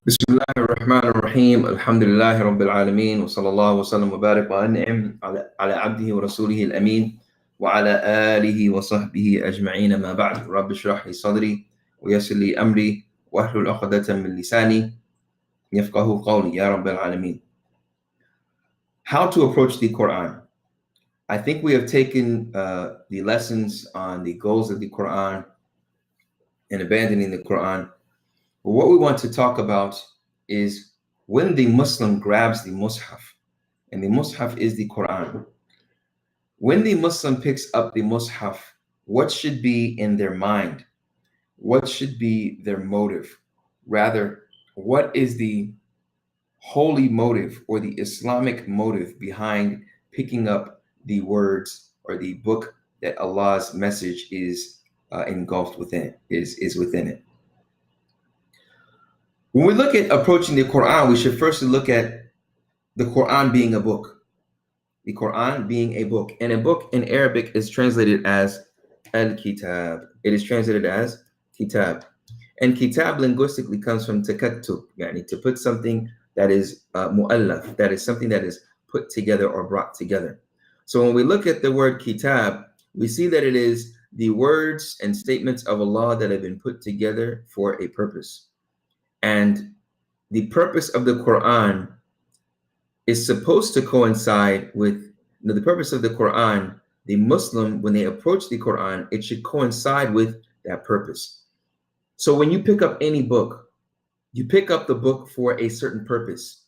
بسم الله الرحمن الرحيم الحمد لله رب العالمين وصلى الله وسلم وبارك وأنعم على عبده ورسوله الأمين وعلى آله وصحبه أجمعين ما بعد رب اشرح لي صدري ويسر لي أمري واحلل عقدة من لساني يفقه قولي يا رب العالمين. How to approach the Quran. I think we have taken the lessons on the goals of the Quran and abandoning the Quran. But what we want to talk about is when the Muslim grabs the Mus'haf, and the Mus'haf is the Quran. When the Muslim picks up the Mus'haf, what should be in their mind? What should be their motive? Rather, what is the holy motive or the Islamic motive behind picking up the words or the book that Allah's message is engulfed within, is within it? When we look at approaching the Quran, we should first look at the Quran being a book. The Quran being a book. And a book in Arabic is translated as al-kitab. It is translated as kitab. And kitab linguistically comes from takattub, yani to put something that is mu'allaf, that is something that is put together or brought together. So when we look at the word kitab, we see that it is the words and statements of Allah that have been put together for a purpose. And the purpose of the Quran is supposed to coincide with the purpose of the Quran. The Muslim, when they approach the Quran, it should coincide with that purpose. So when you pick up any book, you pick up the book for a certain purpose,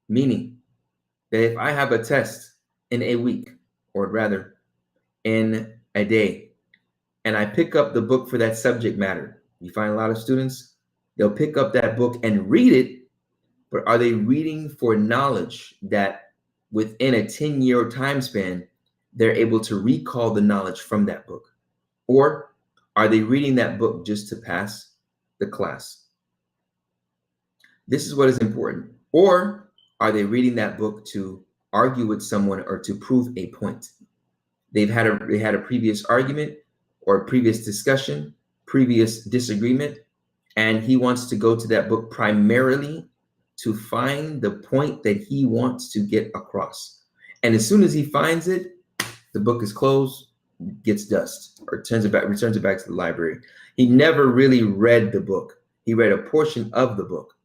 meaning that if I have a test in a week, or rather in a day, and I pick up the book for that subject matter, you find a lot of students, they'll pick up that book and read it, but are they reading for knowledge that within a 10-year time span, they're able to recall the knowledge from that book? Or are they reading that book just to pass the class? This is what is important. Or are they reading that book to argue with someone or to prove a point? They had a previous argument or previous discussion, previous disagreement, and he wants to go to that book primarily to find the point that he wants to get across. And as soon as he finds it, the book is closed, gets dust, or returns it back to the library. He never really read the book. He read a portion of the book.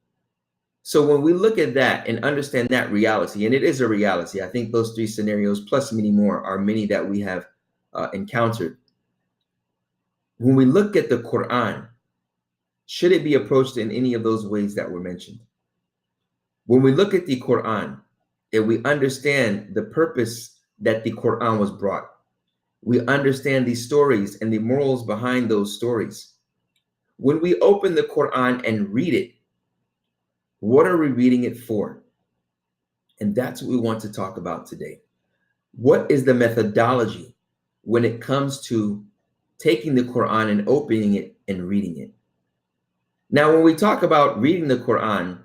So when we look at that and understand that reality, and it is a reality, I think those three scenarios plus many more are many that we have encountered. When we look at the Quran, should it be approached in any of those ways that were mentioned? When we look at the Quran and we understand the purpose that the Quran was brought, we understand the stories and the morals behind those stories. When we open the Quran and read it, what are we reading it for? And that's what we want to talk about today. What is the methodology when it comes to taking the Quran and opening it and reading it? Now, when we talk about reading the Quran,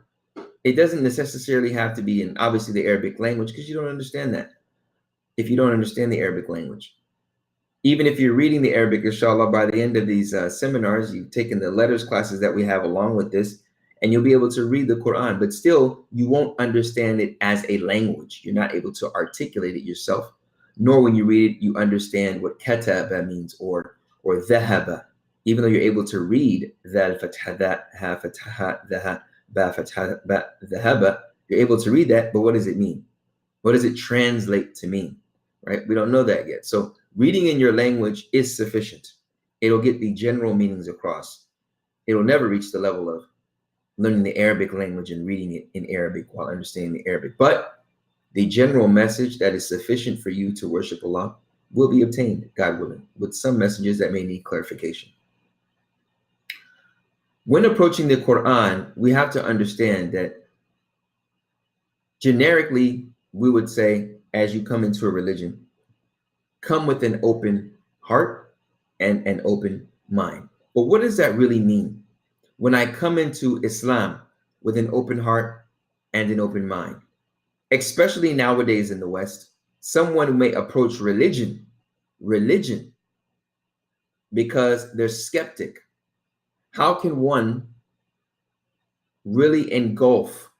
it doesn't necessarily have to be in obviously the Arabic language, because you don't understand that. If you don't understand the Arabic language, even if you're reading the Arabic, inshallah, by the end of these seminars, you've taken the letters classes that we have along with this, and you'll be able to read the Quran, but still you won't understand it as a language. You're not able to articulate it yourself, nor when you read it, you understand what kataba means or dhahaba. Even though you're able to read dhal fatha that ha fatha dhaha ba fatha ba dhahaba, you're able to read that, but what does it mean? What does it translate to mean? Right? We don't know that yet. So reading in your language is sufficient. It'll get the general meanings across. It'll never reach the level of learning the Arabic language and reading it in Arabic while understanding the Arabic. But the general message that is sufficient for you to worship Allah will be obtained, God willing, with some messages that may need clarification. When approaching the Quran, we have to understand that generically, we would say, as you come into a religion, come with an open heart and an open mind. But what does that really mean? When I come into Islam with an open heart and an open mind, especially nowadays in the West, someone may approach religion because they're skeptic. How can one really engulf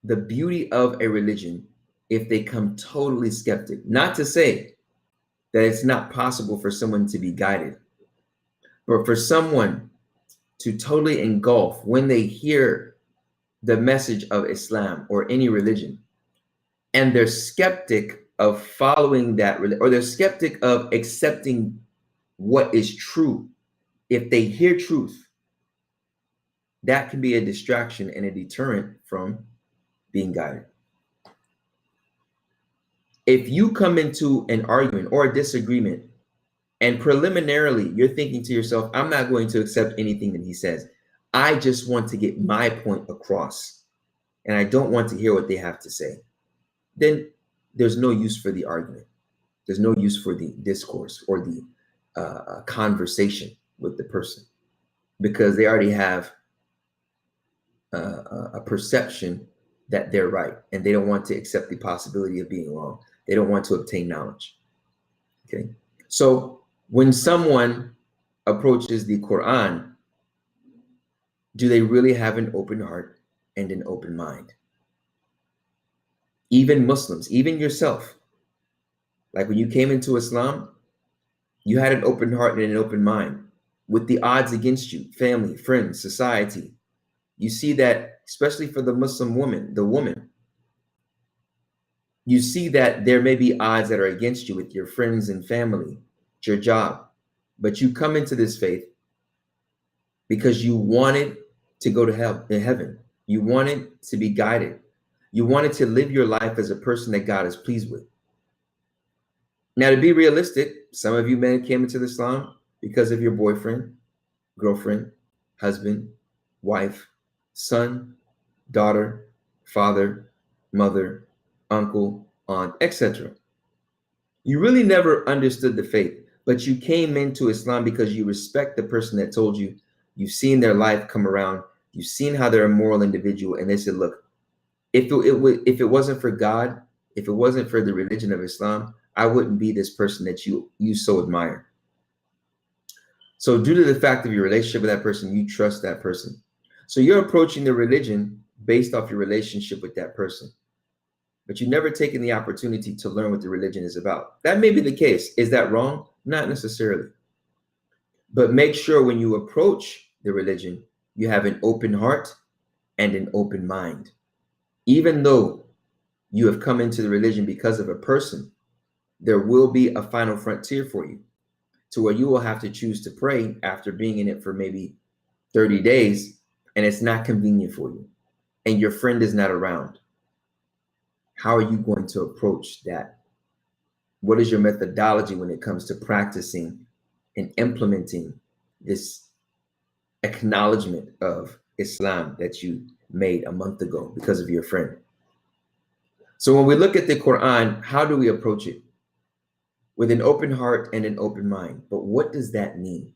the beauty of a religion if they come totally skeptic. Not to say that it's not possible for someone to be guided, but for someone to totally engulf when they hear the message of Islam or any religion, and they're skeptic of following that, or they're skeptic of accepting what is true. If they hear truth, that can be a distraction and a deterrent from being guided. If you come into an argument or a disagreement and preliminarily you're thinking to yourself, I'm not going to accept anything that he says. I just want to get my point across and I don't want to hear what they have to say. Then there's no use for the argument. There's no use for the discourse or the conversation with the person, because they already have a perception that they're right, and they don't want to accept the possibility of being wrong. They don't want to obtain knowledge. Okay, so when someone approaches the Quran, do they really have an open heart and an open mind? Even Muslims, even yourself, like when you came into Islam, you had an open heart and an open mind. With the odds against you, family, friends, society, you see that, especially for the Muslim woman, the woman, you see that there may be odds that are against you with your friends and family, your job, but you come into this faith because you wanted to go to heaven. You wanted to be guided. You wanted to live your life as a person that God is pleased with. Now, to be realistic, some of you men came into Islam because of your boyfriend, girlfriend, husband, wife, son, daughter, father, mother, uncle, aunt, etc. You really never understood the faith, but you came into Islam because you respect the person that told you. You've seen their life come around. You've seen how they're a moral individual, and they said, look, if it wasn't for God, if it wasn't for the religion of Islam, I wouldn't be this person that you so admire. So due to the fact of your relationship with that person, you trust that person. So you're approaching the religion based off your relationship with that person, but you've never taken the opportunity to learn what the religion is about. That may be the case. Is that wrong? Not necessarily. But make sure when you approach the religion, you have an open heart and an open mind. Even though you have come into the religion because of a person, there will be a final frontier for you, to where you will have to choose to pray after being in it for maybe 30 days, and it's not convenient for you, and your friend is not around. How are you going to approach that? What is your methodology when it comes to practicing and implementing this acknowledgement of Islam that you made a month ago because of your friend? So when we look at the Quran, how do we approach it? With an open heart and an open mind. But what does that mean?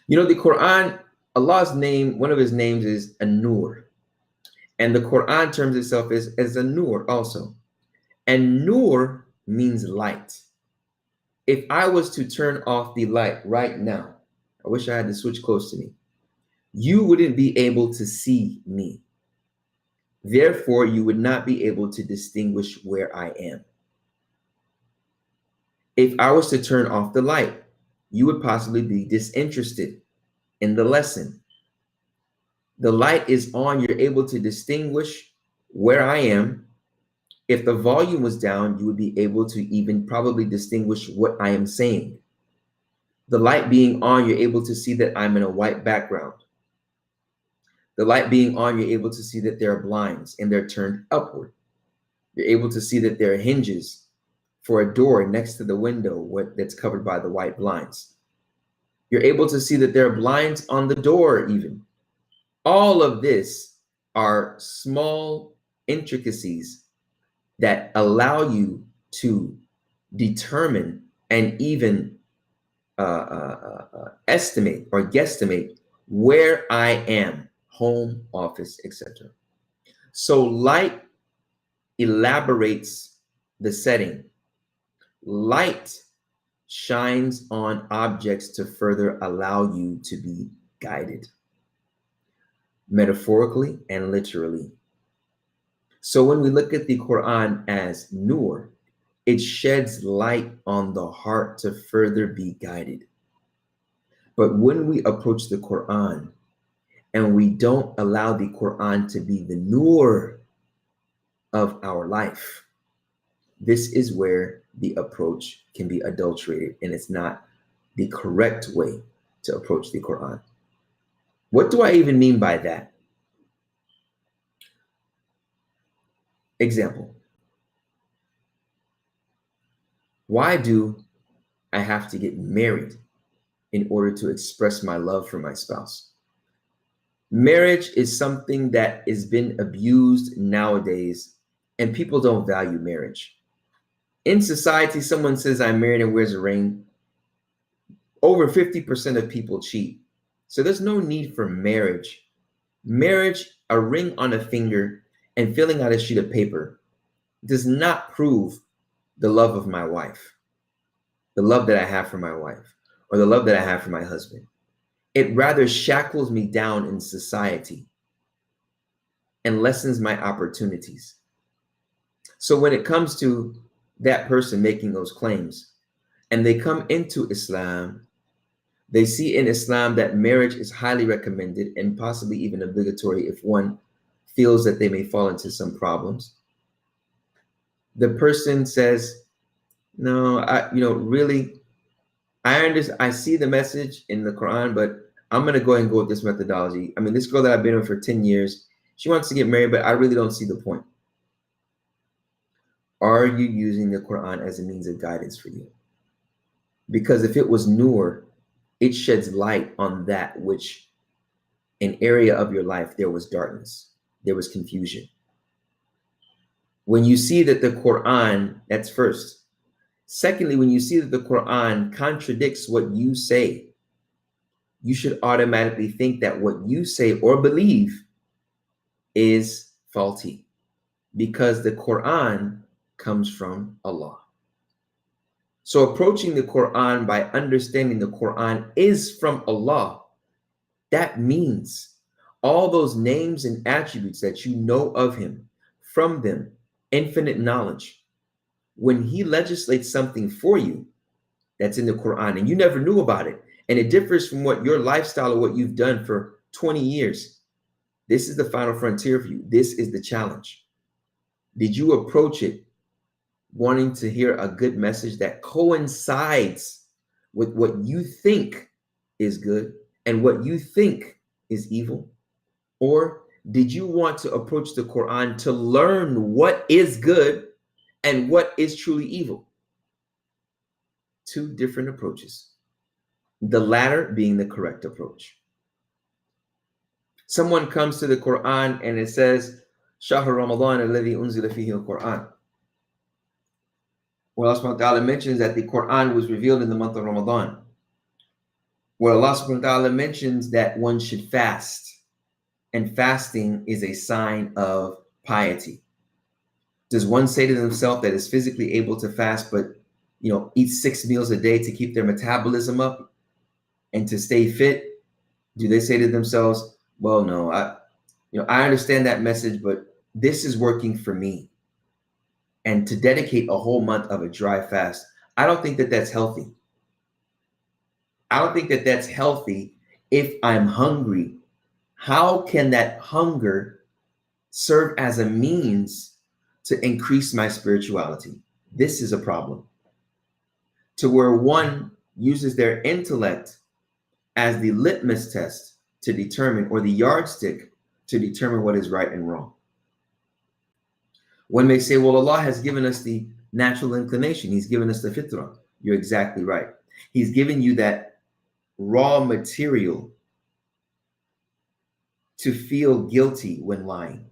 You know, the Quran, Allah's name, one of his names is An-Nur. And the Quran terms itself as a Nur also. And Nur means light. If I was to turn off the light right now, I wish I had the switch close to me, you wouldn't be able to see me. Therefore, you would not be able to distinguish where I am. If I was to turn off the light, you would possibly be disinterested in the lesson. The light is on, you're able to distinguish where I am. If the volume was down, you would be able to even probably distinguish what I am saying. The light being on, you're able to see that I'm in a white background. The light being on, you're able to see that there are blinds and they're turned upward. You're able to see that there are hinges for a door next to the window that's covered by the white blinds. You're able to see that there are blinds on the door even. All of this are small intricacies that allow you to determine and even estimate or guesstimate where I am, home, office, etc. So light elaborates the setting. Light shines on objects to further allow you to be guided. metaphorically and literally. So when we look at the Quran as nur, it sheds light on the heart to further be guided. But when we approach the Quran and we don't allow the Quran to be the nur of our life, this is where the approach can be adulterated, and it's not the correct way to approach the Quran. What do I even mean by that? Example. Why do I have to get married in order to express my love for my spouse? Marriage is something that has been abused nowadays, and people don't value marriage. In society, someone says I'm married and wears a ring. Over 50% of people cheat. So there's no need for marriage. Marriage, a ring on a finger, and filling out a sheet of paper does not prove the love of my wife, the love that I have for my wife, or the love that I have for my husband. It rather shackles me down in society and lessens my opportunities. So when it comes to that person making those claims and they come into Islam, they see in Islam that marriage is highly recommended and possibly even obligatory if one feels that they may fall into some problems. The person says, no, really, I see the message in the Quran, but I'm going to go ahead and go with this methodology. I mean, this girl that I've been with for 10 years, she wants to get married, but I really don't see the point. Are you using the Quran as a means of guidance for you? Because if it was nur, it sheds light on that which an area of your life there was darkness, there was confusion. When you see that the Quran, that's first. Secondly, when you see that the Quran contradicts what you say, you should automatically think that what you say or believe is faulty because the Quran comes from Allah. So approaching the Quran by understanding the Quran is from Allah, that means all those names and attributes that you know of him, from them, infinite knowledge. When he legislates something for you that's in the Quran and you never knew about it, and it differs from what your lifestyle or what you've done for 20 years, this is the final frontier for you. This is the challenge. Did you approach it wanting to hear a good message that coincides with what you think is good and what you think is evil? Or did you want to approach the Quran to learn what is good and what is truly evil? Two different approaches. The latter being the correct approach. Someone comes to the Quran and it says, Shahr Ramadan alladhi unzila fihi al-Quran. Well, Allah subhanahu wa ta'ala mentions that the Quran was revealed in the month of Ramadan. Well, Allah subhanahu wa ta'ala mentions that one should fast. And fasting is a sign of piety. Does one say to themselves that is physically able to fast, but eat 6 meals a day to keep their metabolism up and to stay fit? Do they say to themselves, well, no, I understand that message, but this is working for me. And to dedicate a whole month of a dry fast, I don't think that that's healthy. I don't think that that's healthy if I'm hungry. How can that hunger serve as a means to increase my spirituality? This is a problem. To where one uses their intellect as the litmus test to determine, or the yardstick to determine what is right and wrong. One may say, well, Allah has given us the natural inclination. He's given us the fitrah. You're exactly right. He's given you that raw material to feel guilty when lying.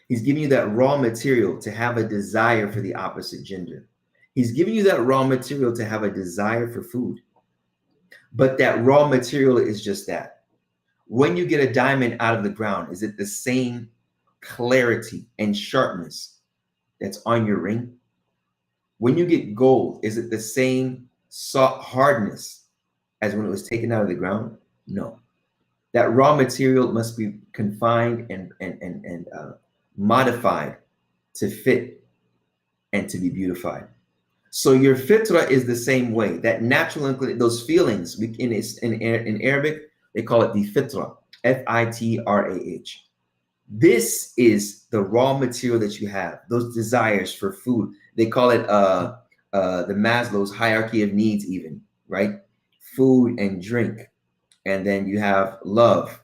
He's giving you that raw material to have a desire for the opposite gender. He's giving you that raw material to have a desire for food. But that raw material is just that. When you get a diamond out of the ground, is it the same clarity and sharpness that's on your ring? When you get gold, is it the same soft hardness as when it was taken out of the ground? No. That raw material must be confined and modified to fit and to be beautified. So your fitra is the same way. That natural inclination, those feelings, in Arabic, they call it the fitra, Fitrah. This is the raw material that you have, those desires for food. They call it the Maslow's hierarchy of needs, even, right? Food and drink. And then you have love,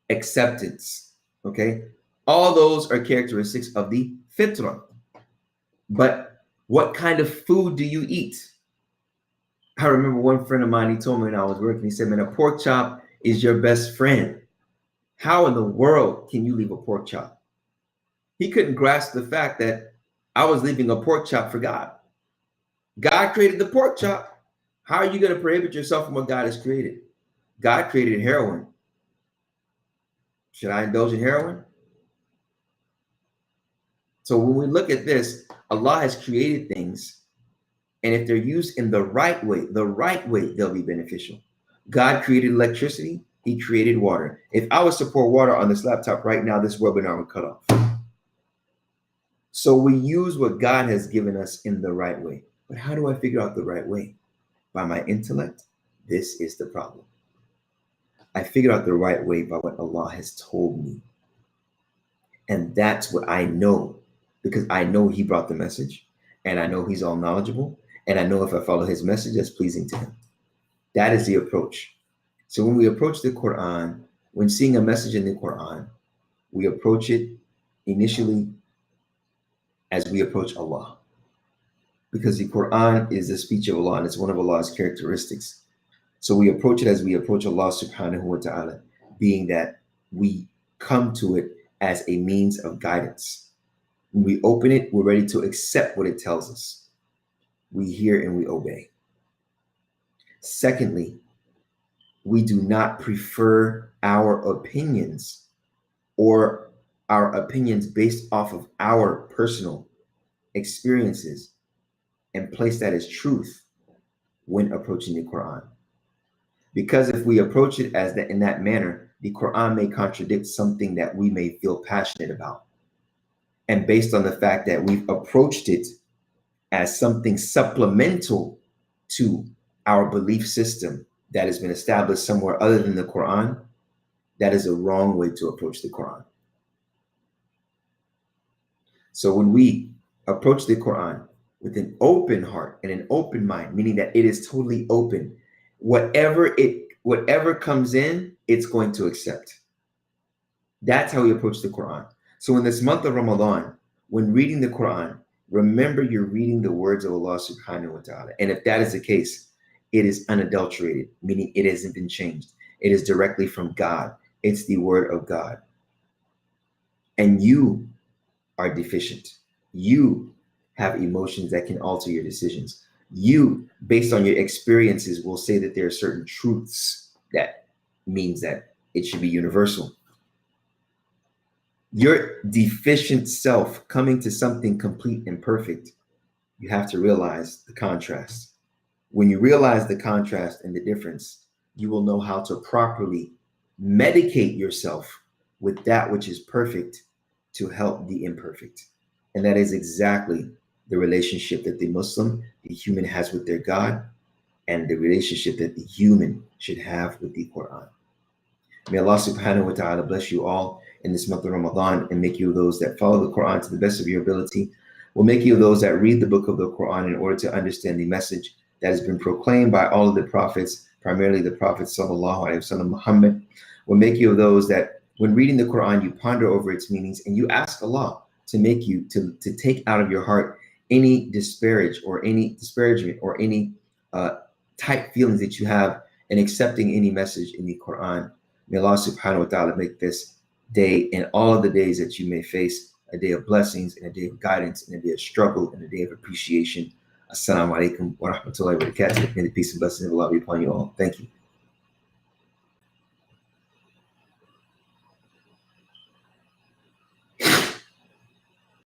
acceptance, okay? All those are characteristics of the fitra. But what kind of food do you eat? I remember one friend of mine, he told me when I was working, he said, man, a pork chop is your best friend. How in the world can you leave a pork chop? He couldn't grasp the fact that I was leaving a pork chop for God. God created the pork chop. How are you going to prohibit yourself from what God has created? God created heroin. Should I indulge in heroin? So when we look at this, Allah has created things, and if they're used in the right way, they'll be beneficial. God created electricity. He created water. If I was to pour water on this laptop right now, this webinar would cut off. So we use what God has given us in the right way. But how do I figure out the right way? By my intellect? This is the problem. I figured out the right way by what Allah has told me. And that's what I know, because I know He brought the message, and I know He's all knowledgeable, and I know if I follow His message, that's pleasing to Him. That is the approach. So when we approach the Quran, when seeing a message in the Quran, we approach it initially as we approach Allah. Because the Quran is the speech of Allah, and it's one of Allah's characteristics. So we approach it as we approach Allah subhanahu wa ta'ala, being that we come to it as a means of guidance. When we open it, we're ready to accept what it tells us. We hear and we obey. Secondly, we do not prefer our opinions or our opinions based off of our personal experiences and place that as truth when approaching the Quran. Because if we approach it as that in that manner, the Quran may contradict something that we may feel passionate about. And based on the fact that we've approached it as something supplemental to our belief system that has been established somewhere other than the Quran, that is a wrong way to approach the Quran. So when we approach the Quran with an open heart and an open mind, meaning that it is totally open, whatever comes in, it's going to accept. That's how we approach the Quran. So in this month of Ramadan, when reading the Quran, remember you're reading the words of Allah subhanahu wa ta'ala. And if that is the case, it is unadulterated, meaning it hasn't been changed. It is directly from God. It's the word of God. And you are deficient. You have emotions that can alter your decisions. You, based on your experiences, will say that there are certain truths that means that it should be universal. Your deficient self coming to something complete and perfect, you have to realize the contrast. When you realize the contrast and the difference, you will know how to properly medicate yourself with that which is perfect to help the imperfect. And that is exactly the relationship that the Muslim, the human, has with their God, and the relationship that the human should have with the Quran. May Allah subhanahu wa ta'ala bless you all in this month of Ramadan and make you those that follow the Quran to the best of your ability. Will make you those that read the book of the Quran in order to understand the message that has been proclaimed by all of the prophets, primarily the Prophet sallallahu alaihi wasallam Muhammad. Will make you those that when reading the Quran, you ponder over its meanings and you ask Allah to make you to take out of your heart any disparagement or any tight feelings that you have in accepting any message in the Quran. May Allah subhanahu wa ta'ala make this day and all of the days that you may face a day of blessings and a day of guidance and a day of struggle and a day of appreciation. Assalamu alaikum wa rahmatullahi wa barakatuh. May the peace and blessings of Allah be upon you all. Thank you.